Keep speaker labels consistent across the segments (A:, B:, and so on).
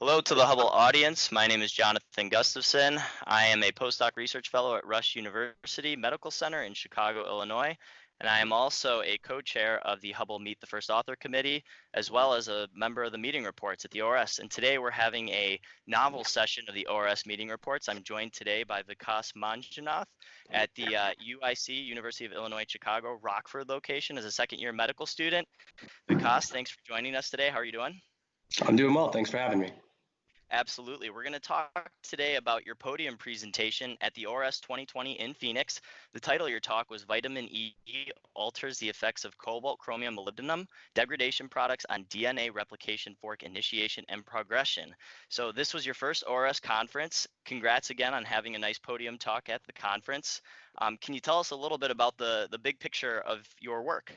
A: Hello to the HubLE audience. My name is Jonathan Gustafson. I am a postdoc research fellow at Rush University Medical Center in Chicago, Illinois, and I am also a co-chair of the HubLE Meet the First Author Committee, as well as a member of the meeting reports at the ORS. And today we're having a novel session of the ORS meeting reports. I'm joined today by Vikas Manjunath at the UIC, University of Illinois, Chicago, Rockford location as a second-year medical student. Vikas, thanks for joining us today. How are you doing?
B: I'm doing well. Thanks for having me.
A: Absolutely. We're going to talk today about your podium presentation at the ORS 2020 in Phoenix. The title of your talk was Vitamin E Alters the Effects of Cobalt, Chromium, Molybdenum, Degradation Products on DNA Replication Fork Initiation and Progression. So this was your first ORS conference. Congrats again on having a nice podium talk at the conference. Can you tell us a little bit about the big picture of your work?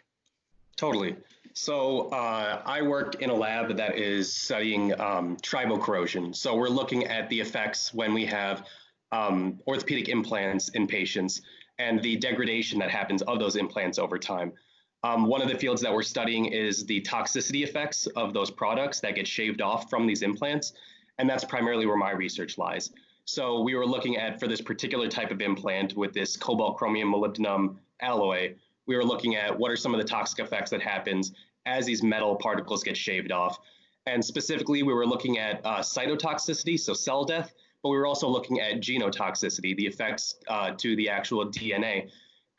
B: Totally. So I work in a lab that is studying tribocorrosion. So we're looking at the effects when we have orthopedic implants in patients and the degradation that happens of those implants over time. One of the fields that we're studying is the toxicity effects of those products that get shaved off from these implants. And that's primarily where my research lies. So we were looking at, for this particular type of implant with this cobalt, chromium, molybdenum alloy, we were looking at what are some of the toxic effects that happens as these metal particles get shaved off. And specifically, we were looking at cytotoxicity, so cell death, but we were also looking at genotoxicity, the effects to the actual DNA.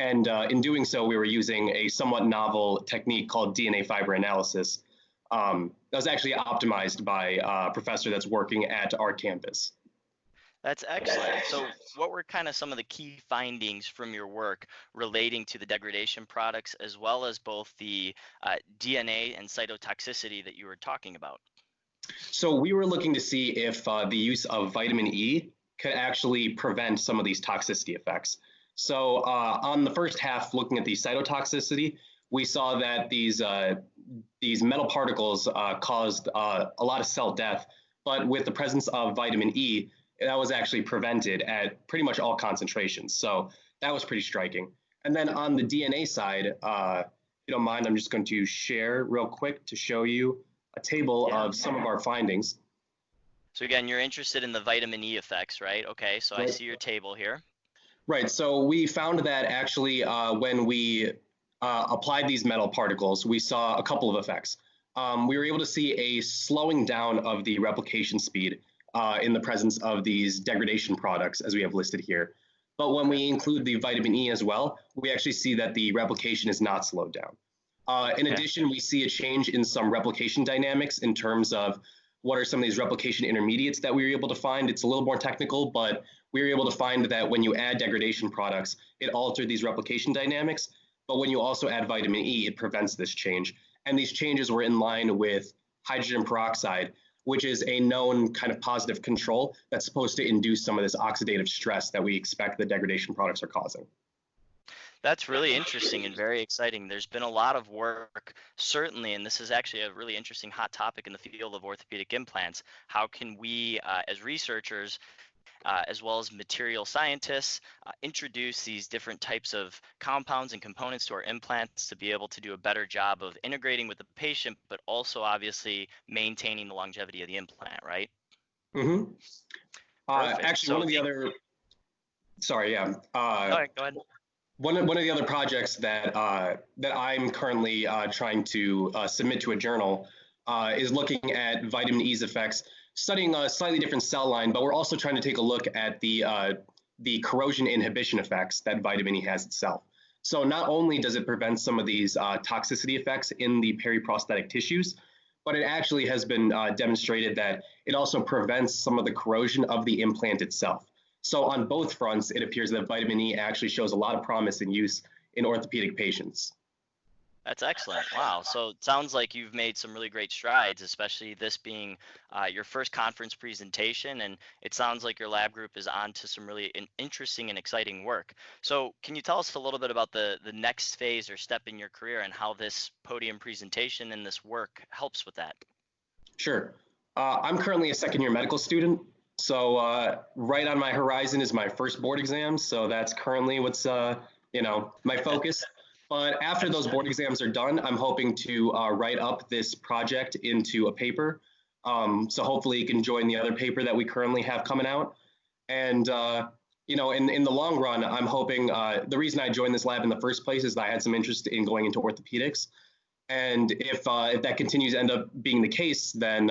B: And in doing so, we were using a somewhat novel technique called DNA fiber analysis that was actually optimized by a professor that's working at our campus.
A: That's excellent. So what were kind of some of the key findings from your work relating to the degradation products, as well as both the DNA and cytotoxicity that you were talking about?
B: So we were looking to see if the use of vitamin E could actually prevent some of these toxicity effects. So on the first half, looking at the cytotoxicity, we saw that these metal particles caused a lot of cell death, but with the presence of vitamin E, that was actually prevented at pretty much all concentrations. So that was pretty striking. And then on the DNA side, if you don't mind, I'm just going to share real quick to show you a table of some of our findings.
A: So again, you're interested in the vitamin E effects, right? Okay, so right. I see your table here.
B: Right, so we found that actually when we applied these metal particles, we saw a couple of effects. We were able to see a slowing down of the replication speed in the presence of these degradation products, as we have listed here. But when we include the vitamin E as well, we actually see that the replication is not slowed down. In addition, we see a change in some replication dynamics in terms of what are some of these replication intermediates that we were able to find. It's a little more technical, but we were able to find that when you add degradation products, it altered these replication dynamics. But when you also add vitamin E, it prevents this change. And these changes were in line with hydrogen peroxide, which is a known kind of positive control that's supposed to induce some of this oxidative stress that we expect the degradation products are causing.
A: That's really interesting and very exciting. There's been a lot of work, certainly, and this is actually a really interesting hot topic in the field of orthopedic implants. How can we, as researchers, as well as material scientists, introduce these different types of compounds and components to our implants to be able to do a better job of integrating with the patient, but also obviously maintaining the longevity of the implant, right?
B: Mm-hmm. Actually, so one of the other, sorry, yeah.
A: All right, go ahead.
B: One of the other projects that I'm currently trying to submit to a journal is looking at vitamin E's effects, studying a slightly different cell line, but we're also trying to take a look at the corrosion inhibition effects that vitamin E has itself. So not only does it prevent some of these toxicity effects in the periprosthetic tissues, but it actually has been demonstrated that it also prevents some of the corrosion of the implant itself. So on both fronts, it appears that vitamin E actually shows a lot of promise in use in orthopedic patients.
A: That's excellent. Wow. So it sounds like you've made some really great strides, especially this being your first conference presentation. And it sounds like your lab group is on to some really interesting and exciting work. So can you tell us a little bit about the next phase or step in your career and how this podium presentation and this work helps with that?
B: Sure. I'm currently a second-year medical student. So right on my horizon is my first board exam. So that's currently what's, my focus. But after those board exams are done, I'm hoping to write up this project into a paper So hopefully you can join the other paper that we currently have coming out. And in the long run, I'm hoping the reason I joined this lab in the first place is that I had some interest in going into orthopedics. And if that continues to end up being the case, then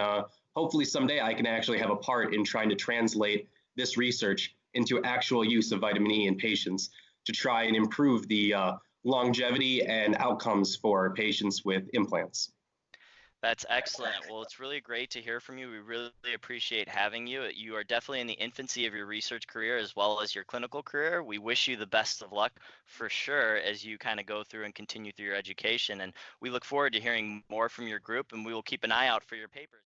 B: hopefully someday I can actually have a part in trying to translate this research into actual use of vitamin E in patients to try and improve the longevity and outcomes for patients with implants.
A: That's excellent. Well, it's really great to hear from you. We really appreciate having you. You are definitely in the infancy of your research career as well as your clinical career. We wish you the best of luck for sure as you kind of go through and continue through your education. And we look forward to hearing more from your group, and we will keep an eye out for your papers.